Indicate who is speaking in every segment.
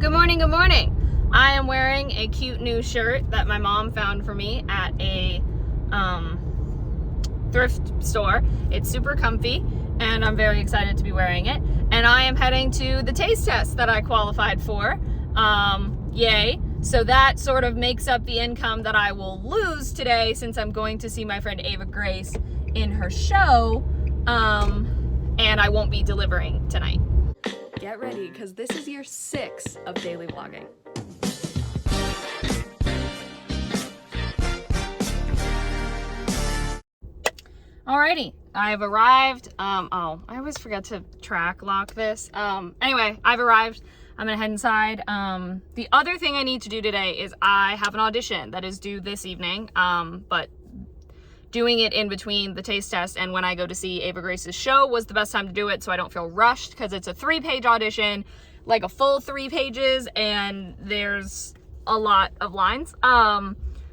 Speaker 1: Good morning, good morning. I am wearing a cute new shirt that my mom found for me at a thrift store. It's super comfy and I'm very excited to be wearing it. And I am heading to the taste test that I qualified for. Yay. So that sort of makes up the income that I will lose today since I'm going to see my friend Ava Grace in her show. And I won't be delivering tonight. Get ready, because this is year 6 of daily vlogging. Alrighty, I've arrived. I always forget to track lock this. Anyway, I've arrived. I'm gonna head inside. The other thing I need to do today is I have an audition that is due this evening, but doing it in between the taste test and when I go to see Ava Grace's show was the best time to do it, so I don't feel rushed, because it's a 3-page audition, like a full 3 pages, and there's a lot of lines.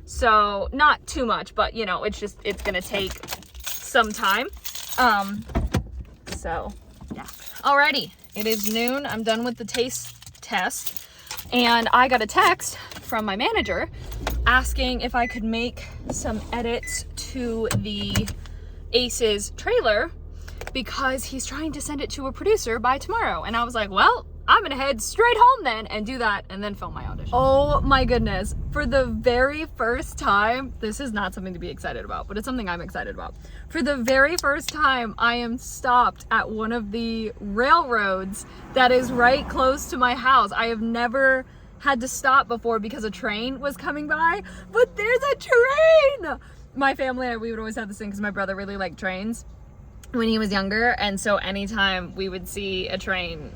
Speaker 1: So not too much, but you know, it's gonna take some time. So yeah. Alrighty, it is noon. I'm done with the taste test, and I got a text from my manager asking if I could make some edits to the Aces trailer because he's trying to send it to a producer by tomorrow. And I was like, well, I'm gonna head straight home then and do that and then film my audition. Oh my goodness. For the very first time, this is not something to be excited about, but it's something I'm excited about. For the very first time, I am stopped at one of the railroads that is right close to my house. I have never had to stop before because a train was coming by, but there's a train! My family, we would always have this thing because my brother really liked trains when he was younger, and so anytime we would see a train,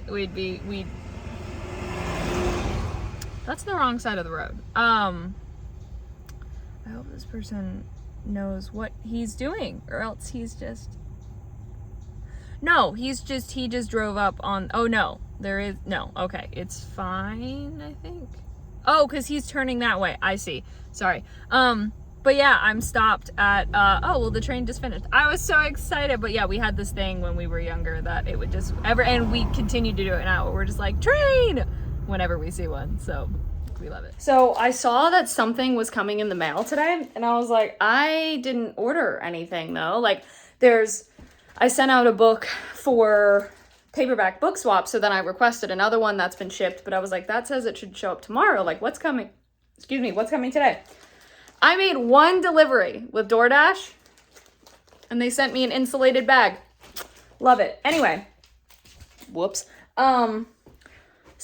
Speaker 1: that's the wrong side of the road. I hope this person knows what he's doing, or else he just drove up on, oh no, okay, it's fine, I think. Oh, because he's turning that way, I see, sorry. But yeah, I'm stopped at, oh, well, the train just finished. I was so excited, but yeah, we had this thing when we were younger that it would just, and we continue to do it now, we're just like, train, whenever we see one, so we love it. So I saw that something was coming in the mail today, and I was like, I didn't order anything though. Like, I sent out a book for paperback book swap, so then I requested another one that's been shipped, but I was like, that says it should show up tomorrow. Like, what's coming today? I made one delivery with DoorDash, and they sent me an insulated bag. Love it. Anyway, whoops. So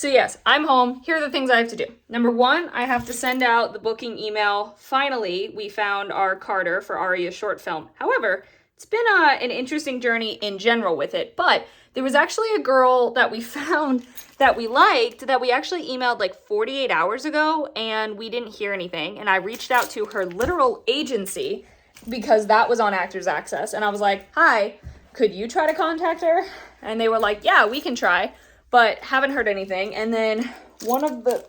Speaker 1: yes, I'm home. Here are the things I have to do. Number 1, I have to send out the booking email. Finally, we found our Carter for Aria's short film. However, it's been an interesting journey in general with it, but there was actually a girl that we found that we liked that we actually emailed like 48 hours ago, and we didn't hear anything. And I reached out to her literal agency because that was on Actors Access. And I was like, hi, could you try to contact her? And they were like, yeah, we can try, but haven't heard anything. And then one of the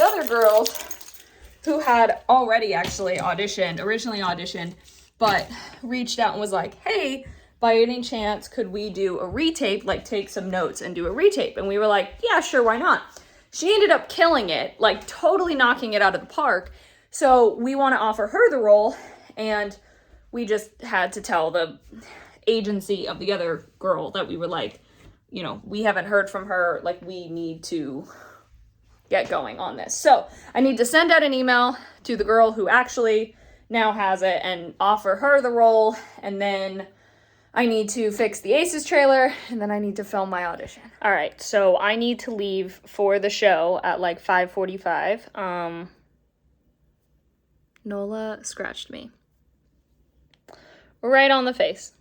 Speaker 1: other girls who had already actually originally auditioned, but reached out and was like, hey, by any chance, could we do a retape, like take some notes and do a retape? And we were like, yeah, sure, why not? She ended up killing it, like totally knocking it out of the park. So we want to offer her the role, and we just had to tell the agency of the other girl that we were like, you know, we haven't heard from her, like we need to get going on this. So I need to send out an email to the girl who actually now has it and offer her the role, and then I need to fix the Aces trailer, and then I need to film my audition. All right, so I need to leave for the show at like 5:45. Nola scratched me. Right on the face.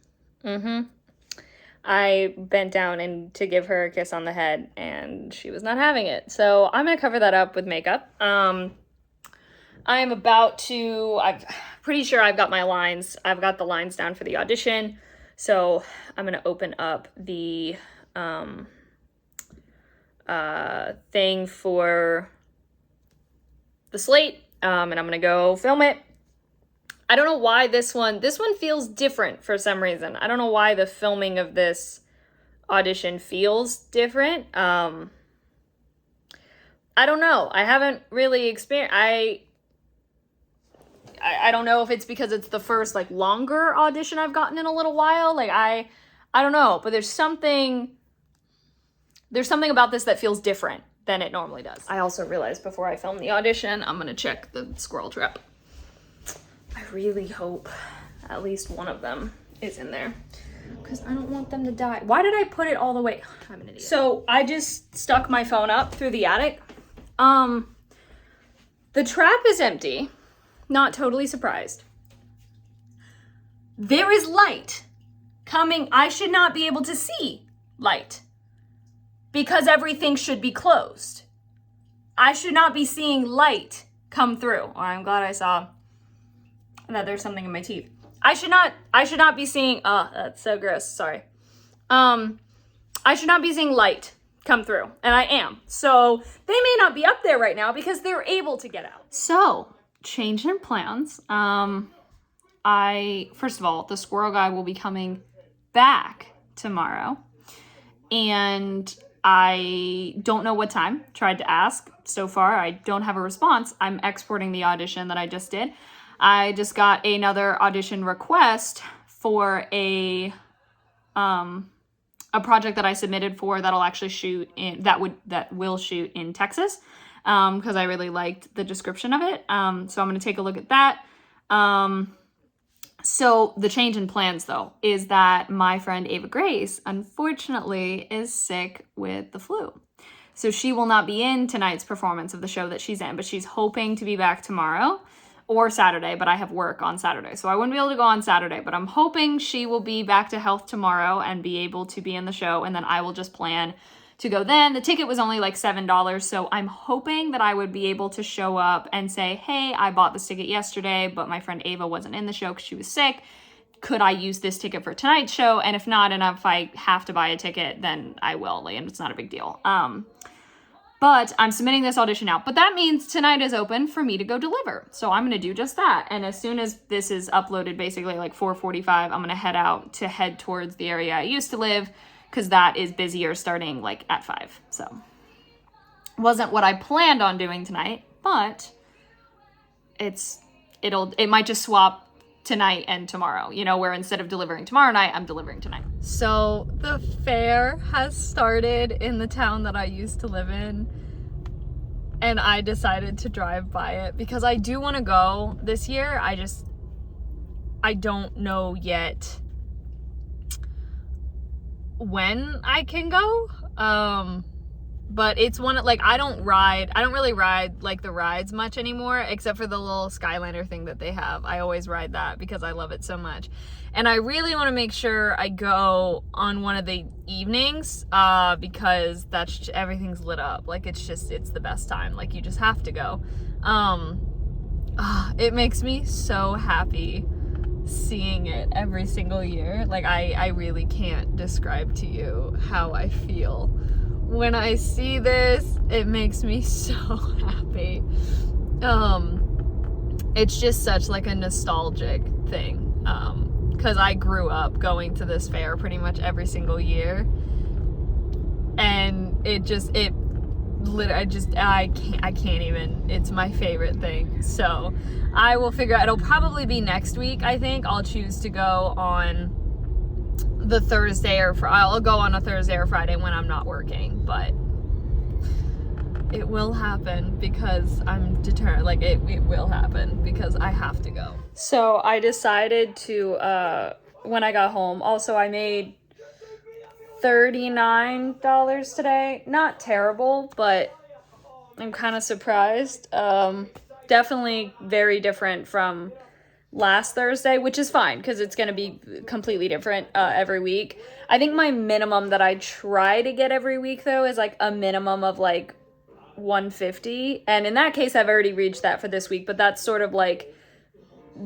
Speaker 1: I bent down and to give her a kiss on the head, and she was not having it. So I'm gonna cover that up with makeup. I'm pretty sure I've got my lines. I've got the lines down for the audition. So I'm going to open up the thing for the slate, and I'm going to go film it. I don't know why this one feels different for some reason. I don't know why the filming of this audition feels different. I don't know. I haven't really experienced, I don't know if it's because it's the first like longer audition I've gotten in a little while. Like I don't know, but there's something about this that feels different than it normally does. I also realized before I film the audition, I'm gonna check the squirrel trap. I really hope at least one of them is in there because I don't want them to die. Why did I put it all the way? I'm an idiot. So I just stuck my phone up through the attic. The trap is empty. Not totally surprised. There is light coming. I should not be able to see light because everything should be closed. I should not be seeing light come through. Oh, I'm glad I saw that there's something in my teeth. I should not be seeing, oh, that's so gross, sorry. I should not be seeing light come through, and I am. So they may not be up there right now because they're able to get out. So, change in plans. First of all, the squirrel guy will be coming back tomorrow, and I don't know what time. Tried to ask. So far, I don't have a response. I'm exporting the audition that I just did. I just got another audition request for a project that I submitted for that'll actually shoot in that will shoot in Texas, because I really liked the description of it. So I'm going to take a look at that. So the change in plans, though, is that my friend Ava Grace, unfortunately, is sick with the flu. So she will not be in tonight's performance of the show that she's in, but she's hoping to be back tomorrow or Saturday, but I have work on Saturday. So I wouldn't be able to go on Saturday, but I'm hoping she will be back to health tomorrow and be able to be in the show, and then I will just plan to go then. The ticket was only like $7, so I'm hoping that I would be able to show up and say, hey, I bought this ticket yesterday, but my friend Ava wasn't in the show because she was sick. Could I use this ticket for tonight's show? And if not, and if I have to buy a ticket, then I will, and it's not a big deal. But I'm submitting this audition out. But that means tonight is open for me to go deliver. So I'm going to do just that. And as soon as this is uploaded, basically like 4:45, I'm going to head towards the area I used to live, because that is busier starting like at 5. So wasn't what I planned on doing tonight, but it might just swap tonight and tomorrow, where instead of delivering tomorrow night, I'm delivering tonight. So the fair has started in the town that I used to live in, and I decided to drive by it because I do want to go this year. I don't know yet when I can go. But it's one, like, I don't really ride like the rides much anymore, except for the little Skyliner thing that they have. I always ride that because I love it so much. And I really want to make sure I go on one of the evenings, because everything's lit up. Like, it's the best time. Like, you just have to go. It makes me so happy seeing it every single year. Like, I really can't describe to you how I feel when I see this. It makes me so happy. It's just such like a nostalgic thing, because I grew up going to this fair pretty much every single year, and I can't even, it's my favorite thing. So I will figure out, it'll probably be next week. I think I'll choose to go on the Thursday, or I'll go on a Thursday or Friday when I'm not working, but it will happen because I'm determined. Like, it will happen because I have to go. So I decided to, when I got home, also I made $39 today. Not terrible, but I'm kind of surprised. Definitely very different from last Thursday, which is fine because it's going to be completely different every week. I think my minimum that I try to get every week, though, is like a minimum of like $150, and in that case I've already reached that for this week. But that's sort of like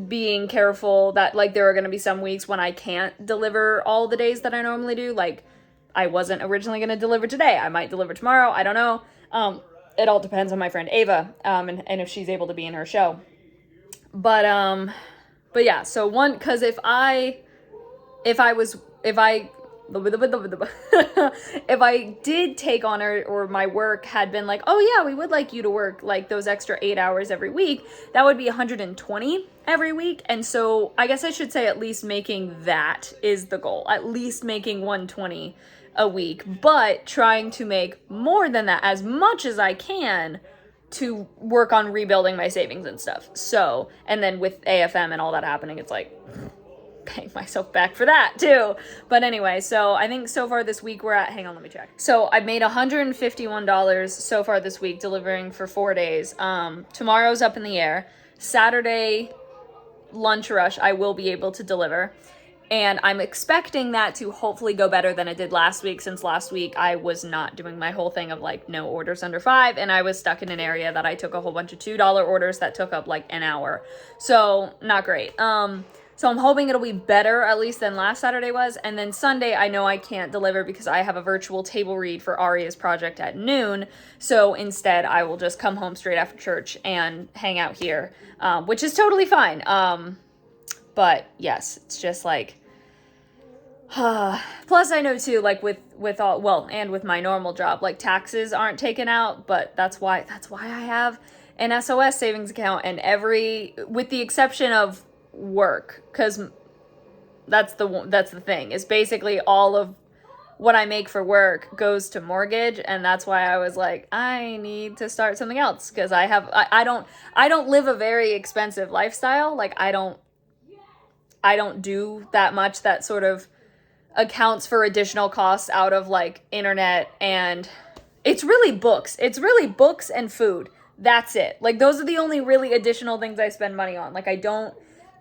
Speaker 1: being careful that, like, there are going to be some weeks when I can't deliver all the days that I normally do. Like, I wasn't originally going to deliver today. I might deliver tomorrow. I don't know. It all depends on my friend Ava, and if she's able to be in her show. But yeah, so because if I if I did take on or my work had been like, oh yeah, we would like you to work like those extra 8 hours every week, that would be 120 every week. And so I guess I should say at least making that is the goal, at least making 120 a week, but trying to make more than that as much as I can to work on rebuilding my savings and stuff. So, and then with AFM and all that happening, it's like paying myself back for that too. But anyway, so I think so far this week we're at, hang on, let me check. So I've made $151 so far this week, delivering for 4 days. Tomorrow's up in the air. Saturday lunch rush, I will be able to deliver. And I'm expecting that to hopefully go better than it did last week, since last week I was not doing my whole thing of like no orders under 5, and I was stuck in an area that I took a whole bunch of $2 orders that took up like an hour. So not great. So I'm hoping it'll be better at least than last Saturday was. And then Sunday, I know I can't deliver because I have a virtual table read for Aria's project at noon. So instead, I will just come home straight after church and hang out here, which is totally fine. But yes, it's just like, plus I know too, like with all, well, and with my normal job, like taxes aren't taken out, but that's why I have an SOS savings account, and with the exception of work, because that's the thing, is basically all of what I make for work goes to mortgage. And that's why I was like, I need to start something else, because I don't live a very expensive lifestyle. Like I don't do that much that sort of accounts for additional costs out of like internet, and it's really books and food. That's it. Like those are the only really additional things I spend money on. Like I don't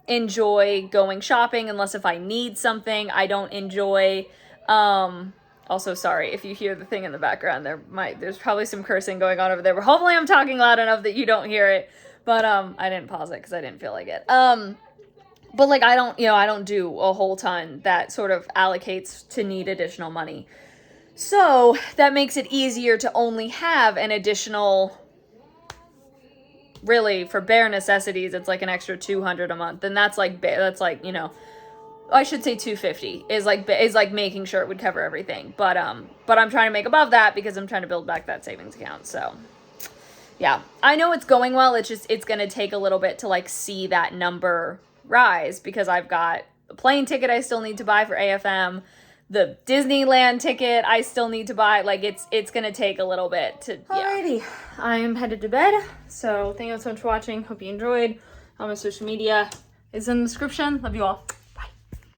Speaker 1: enjoy going shopping unless if I need something. I don't enjoy, also sorry if you hear the thing in the background, there's probably some cursing going on over there, but hopefully I'm talking loud enough that you don't hear it. But I didn't pause it because I didn't feel like it. But like I don't do a whole ton that sort of allocates to need additional money. So that makes it easier to only have an additional, really for bare necessities, it's like an extra $200 a month. And that's like, I should say $250 is like making sure it would cover everything. But I'm trying to make above that because I'm trying to build back that savings account. So yeah, I know it's going well. It's going to take a little bit to like see that number rise, because I've got a plane ticket I still need to buy for AFM, the Disneyland ticket I still need to buy. Like it's gonna take a little bit to, yeah. Alrighty, I am headed to bed. So thank you so much for watching. Hope you enjoyed. All my social media is in the description. Love you all.